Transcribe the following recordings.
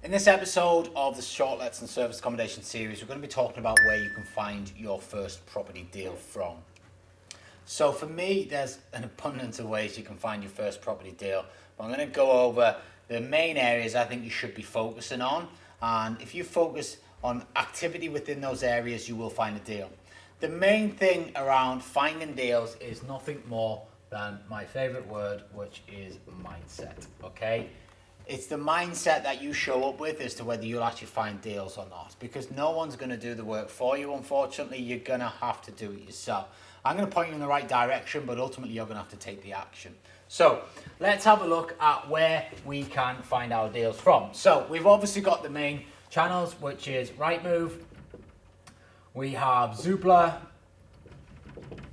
In this episode of the Short Lets and Service Accommodation series, we're going to be talking about where you can find your first property deal from. So for me, there's an abundance of ways you can find your first property deal. But I'm going to go over the main areas I think you should be focusing on. And if you focus on activity within those areas, you will find a deal. The main thing around finding deals is nothing more than my favorite word, which is mindset, okay? It's the mindset that you show up with as to whether you'll actually find deals or not, because no one's going to do the work for you. Unfortunately, you're going to have to do it yourself. I'm going to point you in the right direction, but ultimately you're going to have to take the action. So let's have a look at where we can find our deals from. So we've obviously got the main channels, which is Rightmove. We have Zoopla.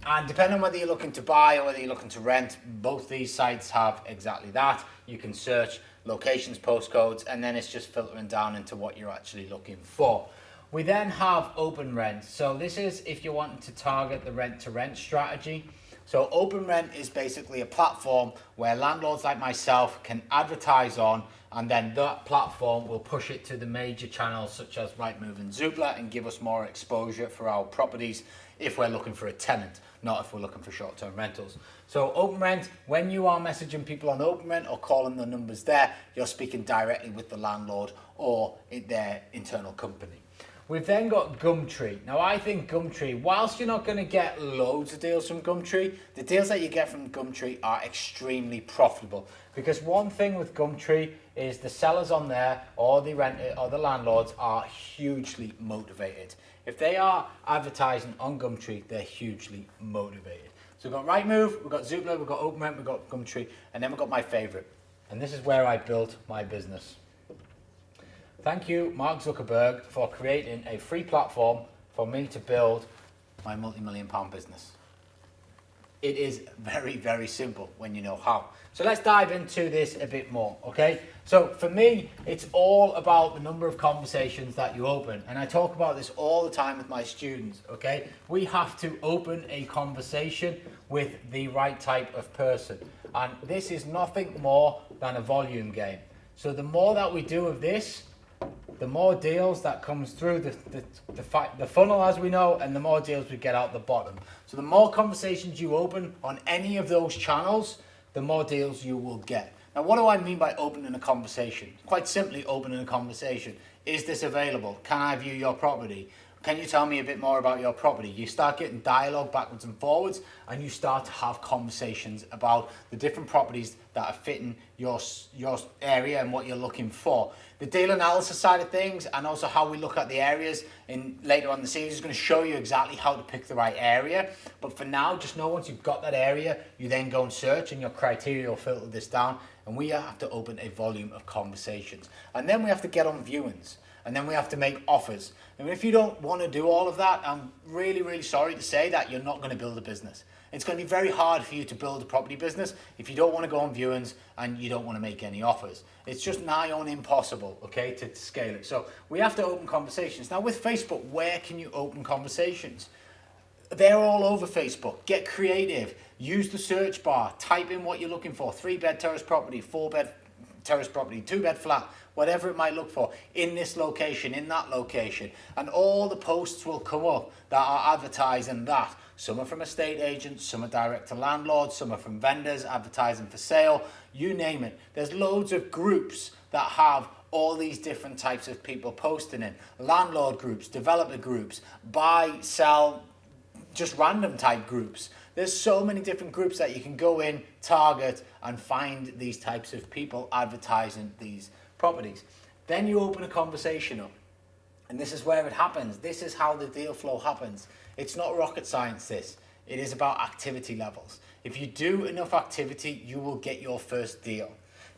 And depending on whether you're looking to buy or whether you're looking to rent, both these sites have exactly that. You can search locations, postcodes, and then it's just filtering down into what you're actually looking for. We then have Open Rent. So this is if you're wanting to target the rent to rent strategy. So Open Rent is basically a platform where landlords like myself can advertise on, and then that platform will push it to the major channels such as Rightmove and Zoopla and give us more exposure for our properties if we're looking for a tenant, not if we're looking for short-term rentals. So Open Rent, when you are messaging people on Open Rent or calling the numbers there, you're speaking directly with the landlord or their internal company. We've then got Gumtree. Now I think Gumtree, whilst you're not going to get loads of deals from Gumtree, the deals that you get from Gumtree are extremely profitable. Because one thing with Gumtree is the sellers on there or the renter or the landlords are hugely motivated. If they are advertising on Gumtree, they're hugely motivated. So we've got Rightmove, we've got Zoopla, we've got Open Rent, we've got Gumtree, and then we've got my favorite. And this is where I built my business. Thank you, Mark Zuckerberg, for creating a free platform for me to build my multi-million-pound business. It is very, very simple when you know how. So let's dive into this a bit more, okay? So for me, it's all about the number of conversations that you open. And I talk about this all the time with my students, okay? We have to open a conversation with the right type of person. And this is nothing more than a volume game. So the more that we do of this, the more deals that comes through the funnel, as we know, and the more deals we get out the bottom. So the more conversations you open on any of those channels, the more deals you will get. Now, what do I mean by opening a conversation? Quite simply, opening a conversation. Is this available? Can I view your property? Can you tell me a bit more about your property? You start getting dialogue backwards and forwards, and you start to have conversations about the different properties that are fitting your area and what you're looking for. The deal analysis side of things, and also how we look at the areas in later on in the series, is going to show you exactly how to pick the right area. But for now, just know once you've got that area, you then go and search, and your criteria will filter this down, and we have to open a volume of conversations. And then we have to get on viewings. And then we have to make offers. And if you don't want to do all of that, I'm really, really sorry to say that you're not going to build a business. It's going to be very hard for you to build a property business if you don't want to go on viewings and you don't want to make any offers. It's just nigh on impossible, okay, to scale it. So we have to open conversations. Now with Facebook, where can you open conversations? They're all over Facebook. Get creative. Use the search bar. Type in what you're looking for. 3-bed terrace property, 4-bed terrace property, 2-bed flat, whatever it might look for, in this location, in that location. And all the posts will come up that are advertising that. Some are from estate agents, some are direct to landlords, some are from vendors advertising for sale, you name it. There's loads of groups that have all these different types of people posting in. Landlord groups, developer groups, buy, sell, just random type groups. There's so many different groups that you can go in, target, and find these types of people advertising these properties. Then you open a conversation up. And this is where it happens. This is how the deal flow happens. It's not rocket science, this. It is about activity levels. If you do enough activity, you will get your first deal.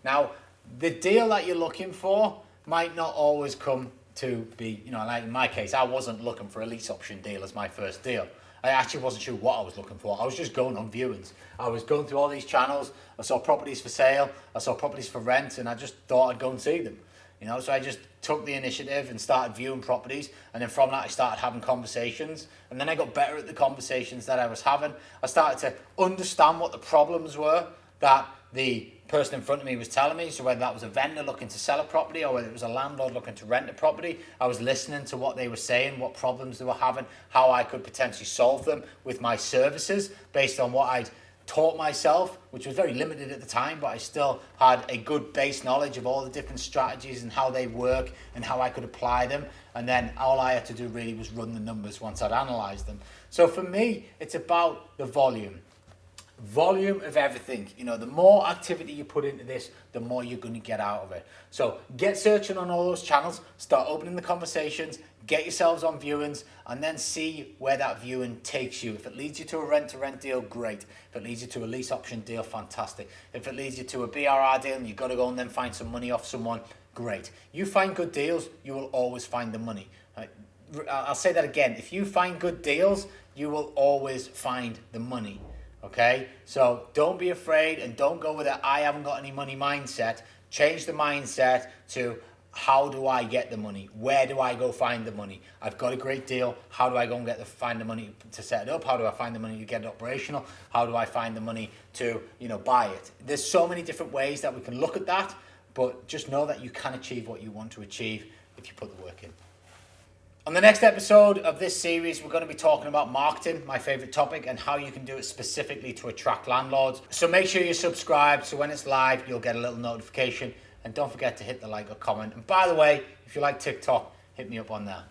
Now, the deal that you're looking for might not always come to be, like in my case, I wasn't looking for a lease option deal as my first deal. I actually wasn't sure what I was looking for. I was just going on viewings. I was going through all these channels. I saw properties for sale. I saw properties for rent, and I just thought I'd go and see them. So I just took the initiative and started viewing properties, and then from that I started having conversations, and then I got better at the conversations that I was having. I started to understand what the problems were that the person in front of me was telling me. So whether that was a vendor looking to sell a property or whether it was a landlord looking to rent a property, I was listening to what they were saying, what problems they were having, how I could potentially solve them with my services based on what I'd taught myself, which was very limited at the time, but I still had a good base knowledge of all the different strategies and how they work and how I could apply them. And then all I had to do really was run the numbers once I'd analysed them. So for me, it's about the volume of everything. You know, the more activity you put into this, the more you're going to get out of it. So get searching on all those channels, start opening the conversations, get yourselves on viewings, and then see where that viewing takes you. If it leads you to a rent-to-rent deal, great. If it leads you to a lease option deal, fantastic. If it leads you to a BRR deal and you've got to go and then find some money off someone, great. You find good deals, you will always find the money. I'll say that again. If you find good deals, you will always find the money. Okay, so don't be afraid and don't go with a I haven't got any money mindset. Change the mindset to how do I get the money? Where do I go find the money? I've got a great deal. How do I go and find the money to set it up? How do I find the money to get it operational? How do I find the money to, buy it? There's so many different ways that we can look at that, but just know that you can achieve what you want to achieve if you put the work in. On the next episode of this series, we're going to be talking about marketing, my favorite topic, and how you can do it specifically to attract landlords. So make sure you subscribe so when it's live, you'll get a little notification. And don't forget to hit the like or comment. And by the way, if you like TikTok, hit me up on there.